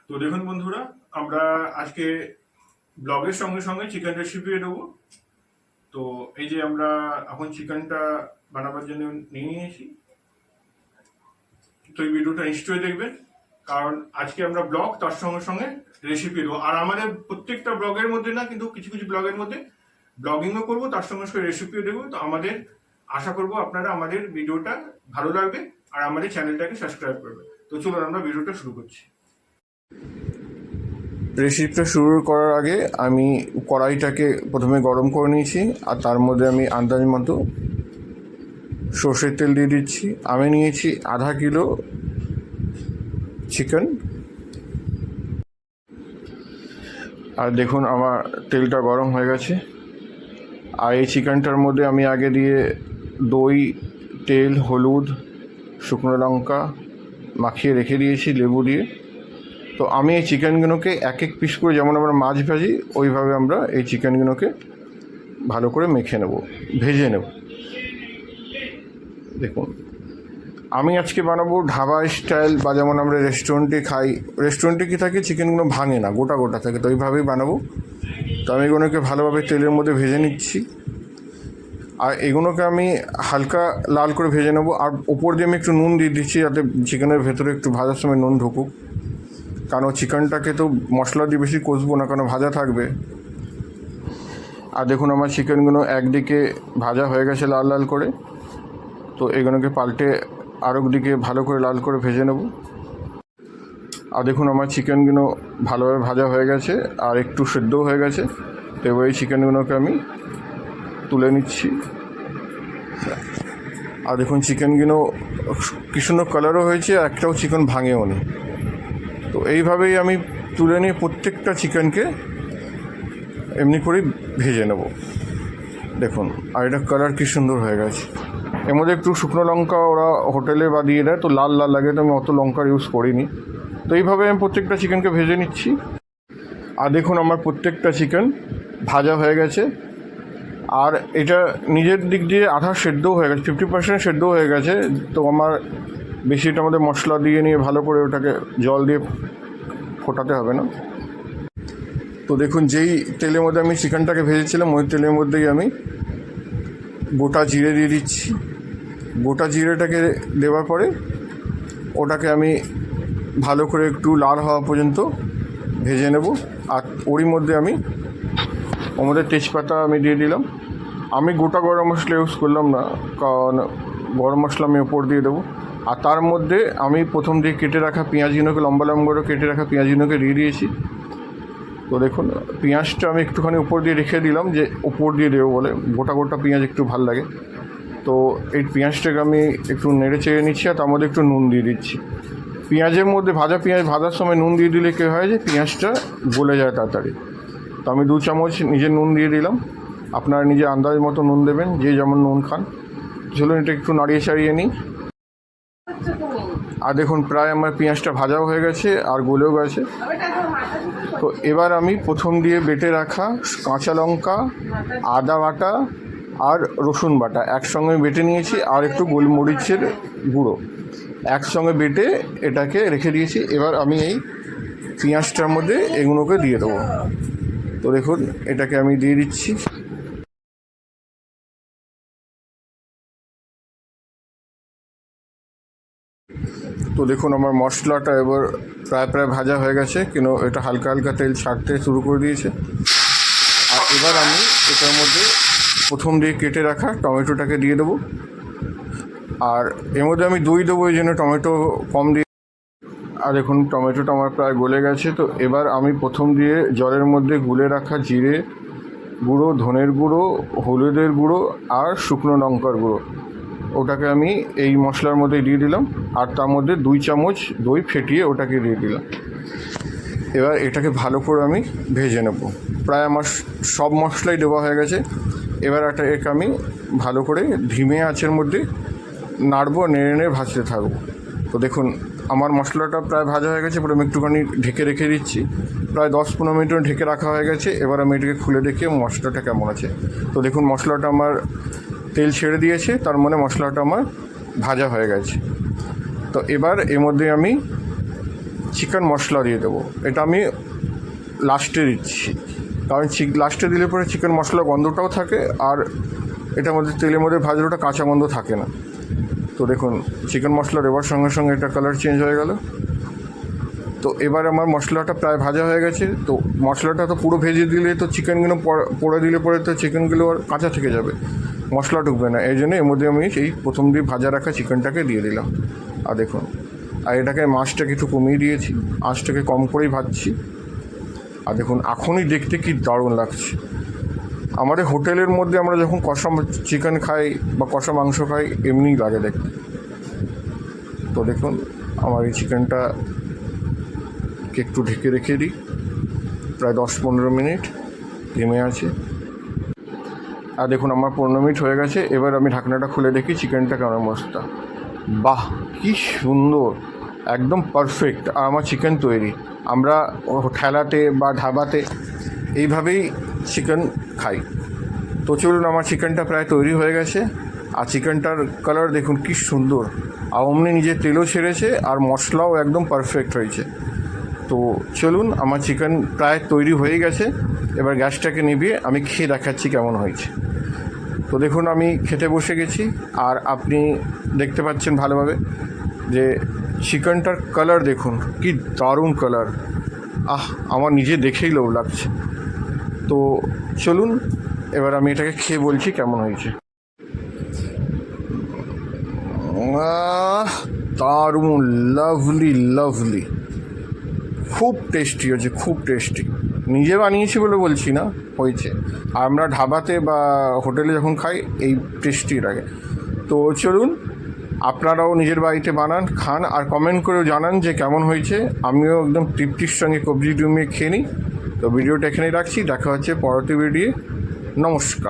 তো দেখুন বন্ধুরা, আমরা আজকে ব্লগের সঙ্গে সঙ্গে চিকেন রেসিপি দেবো। তো এই যে আমরা এখন চিকেনটা বানাবার জন্য নিয়ে নিয়েছি। তো এই ভিডিওটা নিশ্চয়ই দেখবেন, কারণ আজকে আমরা ব্লগ তার সঙ্গে সঙ্গে রেসিপি দেবো। আর আমাদের প্রত্যেকটা ব্লগের মধ্যে না, কিন্তু কিছু কিছু ব্লগের মধ্যে ব্লগিংও করবো, তার সঙ্গে সঙ্গে রেসিপিও দেবো। তো আমাদের আশা করবো আপনারা আমাদের ভিডিওটা ভালো লাগবে আর আমাদের চ্যানেলটাকে সাবস্ক্রাইব করবে। তো চলুন আমরা ভিডিওটা শুরু করছি। রেসিপিটা শুরু করার আগে আমি কড়াইটাকে প্রথমে গরম করে নিয়েছি, আর তার মধ্যে আমি আন্দাজ মতো সর্ষের তেল দিয়ে দিচ্ছি। আমি নিয়েছি আধা কিলো চিকেন। আর দেখুন আমার তেলটা গরম হয়ে গেছে। আর এই চিকেনটার মধ্যে আমি আগে দিয়ে দই, তেল, হলুদ, শুকনো লঙ্কা মাখিয়ে রেখে দিয়েছি লেবু দিয়ে। তো আমি এই চিকেনগুলোকে এক এক পিস করে, যেমন আমরা মাছ ভাজি ওইভাবে আমরা এই চিকেনগুলোকে ভালো করে মেখে নেব, ভেজে নেব। দেখুন আমি আজকে বানাবো ধাবা স্টাইল, বা যেমন আমরা রেস্টুরেন্টে খাই। রেস্টুরেন্টে কি থাকে, চিকেনগুলো ভাঙে না, গোটা গোটা থাকে, তো ওইভাবেই বানাবো। তো আমি এগুলোকে ভালোভাবে তেলের মধ্যে ভেজে নিচ্ছি। আর এগুলোকে আমি হালকা লাল করে ভেজে নেবো। আর ওপর দিয়ে আমি একটু নুন দিয়ে দিচ্ছি, যাতে চিকেনের ভেতরে একটু ভাজার সময় নুন ঢুকুক। কারণ চিকেনটাকে তো মশলা দিয়ে বেশি কষবো না, কারণ ভাজা থাকবে। আর দেখুন আমার চিকেনগুলো একদিকে ভাজা হয়ে গেছে লাল লাল করে। তো এগুলোকে পাল্টে আরেক দিকে ভালো করে লাল করে ভেজে নেব। আর দেখুন আমার চিকেনগুলো ভালোভাবে ভাজা হয়ে গেছে আর একটু সেদ্ধও হয়ে গেছে। তো এবার এই চিকেনগুলোকে আমি তুলে নিচ্ছি। আর দেখুন চিকেনগুলো কি সুন্দর কালারও হয়েছে, একটাও চিকেন ভাঙেও নি। তো এইভাবেই আমি তুলে নিয়ে প্রত্যেকটা চিকেনকে এমনি করেই ভেজে নেব। দেখুন আর এটা কালার কি সুন্দর হয়ে গেছে। এর মধ্যে একটু শুকনো লঙ্কা ওরা হোটেলে বা দিয়ে দেয়, তো লাল লাল লাগে, তো আমি অত লঙ্কার ইউজ করিনি। তো এইভাবে আমি প্রত্যেকটা চিকেনকে ভেজে নিচ্ছি। আর দেখুন আমার প্রত্যেকটা চিকেন ভাজা হয়ে গেছে। আর এটা নিজের দিক দিয়ে আধা সেদ্ধও হয়ে গেছে, 50% সেদ্ধও হয়ে গেছে। তো আমার বেশি এটার মধ্যে মশলা দিয়ে নিয়ে ভালো করে ওটাকে জল দিয়ে ফোটাতে হবে না। তো দেখুন যেই তেলের মধ্যে আমি চিকেনটাকে ভেজেছিলাম, ওই তেলের মধ্যেই আমি গোটা জিরে দিয়ে দিচ্ছি। গোটা জিরেটাকে দেওয়ার পরে ওটাকে আমি ভালো করে একটু লাল হওয়া পর্যন্ত ভেজে নেব। আর ওরই মধ্যে আমি ওর মধ্যে তেজপাতা আমি দিয়ে দিলাম। আমি গোটা গরম মশলা ইউজ করলাম না, কারণ গরম মশলা আমি ওপর দিয়ে দেবো। আর তার মধ্যে আমি প্রথম দিয়ে কেটে রাখা পেঁয়াজগুলোকে, লম্বা লম্বা করে কেটে রাখা পেঁয়াজগুলোকে দিয়ে দিয়েছি। তো দেখুন পেঁয়াজটা আমি একটুখানি উপর দিয়ে রেখে দিলাম, যে উপর দিয়ে দেবো বলে, গোটা গোটা পেঁয়াজ একটু ভাল লাগে। তো এই পেঁয়াজটাকে আমি একটু নেড়ে চেড়ে নিচ্ছি, আর তার মধ্যে একটু নুন দিয়ে দিচ্ছি। পেঁয়াজের মধ্যে ভাজা পেঁয়াজ ভাজার সময় নুন দিয়ে দিলে কী হয়, যে পেঁয়াজটা গলে যায় তাড়াতাড়ি। তো আমি 2 চামচ নিজের নুন দিয়ে দিলাম। আপনারা নিজের আন্দাজ মতো নুন দেবেন, যে যেমন নুন খান। চলুন এটা একটু নাড়িয়ে চাড়িয়ে নিই। আর দেখুন প্রায় আমার পেঁয়াজটা ভাজাও হয়ে গেছে আর গলেও গেছে। তো এবার আমি প্রথম দিয়ে বেটে রাখা কাঁচা লঙ্কা, আদা বাটা আর রসুন বাটা একসঙ্গে বেটে নিয়েছি, আর একটু গোলমরিচের গুঁড়ো একসঙ্গে বেটে এটাকে রেখে দিয়েছি। এবার আমি এই পেঁয়াজটার মধ্যে এগুলোকে দিয়ে দেবো। তো দেখুন এটাকে আমি দিয়ে দিচ্ছি। তো দেখুন আমার মশলাটা এবার প্রায় ভাজা হয়ে গেছে, কিন্তু এটা হালকা হালকা তেল ছাড়তে শুরু করে দিয়েছে। আর এবার আমি এটার মধ্যে প্রথম দিয়ে কেটে রাখা টমেটোটাকে দিয়ে দেবো। আর এর মধ্যে আমি দই দেবো, এই জন্য টমেটো কম দিয়ে। আর দেখুন টমেটোটা আমার প্রায় গলে গেছে। তো এবার আমি প্রথম দিয়ে জলের মধ্যে গুলে রাখা জিরে গুঁড়ো, ধনের গুঁড়ো, হলুদের গুঁড়ো আর শুকনো লঙ্কার গুঁড়ো, ওটাকে আমি এই মশলার মধ্যে দিয়ে দিলাম। আর তার মধ্যে 2 চামচ দই ফেটিয়ে ওটাকে দিয়ে দিলাম। এবার এটাকে ভালো করে আমি ভেজে নেব। প্রায় আমার সব মশলাই দেওয়া হয়ে গেছে। এবার এটাকে আমি ভালো করে ধিমে আঁচের মধ্যে নাড়বো, নেড়ে নেড়ে ভাজতে থাকবো। তো দেখুন আমার মশলাটা প্রায় ভাজা হয়ে গেছে। পরে আমি একটুখানি ঢেকে রেখে দিচ্ছি, প্রায় 10-15 মিনিট ঢেকে রাখা হয়ে গেছে। এবার আমি এটাকে খুলে দেখি মশলাটা কেমন আছে। তো দেখুন মশলাটা আমার তেল ছেড়ে দিয়েছে, তার মানে মশলাটা আমার ভাজা হয়ে গেছে। তো এবার এর মধ্যে আমি চিকেন মশলা দিয়ে দেবো। এটা আমি লাস্টে দিচ্ছি, কারণ লাস্টে দিলে পরে চিকেন মশলা গন্ধটাও থাকে, আর এটার মধ্যে তেলের মধ্যে ভাজলেটা কাঁচা গন্ধ থাকে না। তো দেখুন চিকেন মশলা দেওয়ার সঙ্গে সঙ্গে এটা কালার চেঞ্জ হয়ে গেল। তো এবার আমার মশলাটা প্রায় ভাজা হয়ে গেছে। তো মশলাটা তো পুরো ভেজে দিলে তো চিকেনগুলো পড়ে দিলে পরে তো চিকেনগুলো আর কাঁচা থেকে যাবে, মশলা ঢুকবে না। এই জন্য এর মধ্যে আমি এই প্রথম দিয়ে ভাজা রাখা চিকেনটাকে দিয়ে দিলাম। আর দেখুন, আর এটাকে মাছটাকে একটু কমিয়ে দিয়েছি, আঁচটাকে কম করেই ভাজছি। আর দেখুন এখনই দেখতে কি দারুণ লাগছে। আমাদের হোটেলের মধ্যে আমরা যখন কষা চিকেন খাই বা কষা মাংস খাই এমনিই লাগে দেখতে। তো দেখুন আমার এই চিকেনটা একটু ঢেকে রেখে দিই, প্রায় 10-15 মিনিট থেমে আছে। আর দেখুন আমার 15 মিনিট হয়ে গেছে। এবার আমি ঢাকনাটা খুলে দেখি চিকেনটা কেমন অবস্থা। বাহ, কি সুন্দর, একদম পারফেক্ট। আর আমার চিকেন তৈরি। আমরা ঠেলাতে বা ধাবাতে এইভাবেই চিকেন খাই। তো চলুন, আমার চিকেনটা প্রায় তৈরি হয়ে গেছে। আর চিকেনটার কালার দেখুন কি সুন্দর, আর অমনি নিজে তেলও ছেড়েছে, আর মশলাও একদম পারফেক্ট হয়েছে। তো চলুন, আমার চিকেন প্রায় তৈরি হয়ে গেছে। এবার গ্যাসটাকে নিভিয়ে আমি খেয়ে দেখাচ্ছি কেমন হয়েছে। তো দেখুন আমি খেতে বসে গেছি, আর আপনি দেখতে পাচ্ছেন ভালোভাবে যে চিকেনটার কালার দেখুন কি দারুণ কালার। আমার নিজে দেখেই লোভ লাগছে। তো চলুন এবার আমি এটাকে খেয়ে বলছি কেমন হয়েছে। দারুণ, লাভলি লাভলি, খুব টেস্টি হয়েছে, খুব টেস্টি। নিজে বানিয়েছি বলে বলছি না, হয়েছে। আমরা ধাবাতে বা হোটেলে যখন খাই এই টেস্টি লাগে। তো চলুন আপনারাও নিজের বাড়িতে বানান, খান, আর কমেন্ট করেও জানান যে কেমন হয়েছে। আমিও একদম তৃপ্তির সঙ্গে কবজি ডুমিয়ে খেয়ে নিই। তো ভিডিওটা এখানেই রাখছি, দেখা হচ্ছে পরবর্তী ভিডিও। নমস্কার।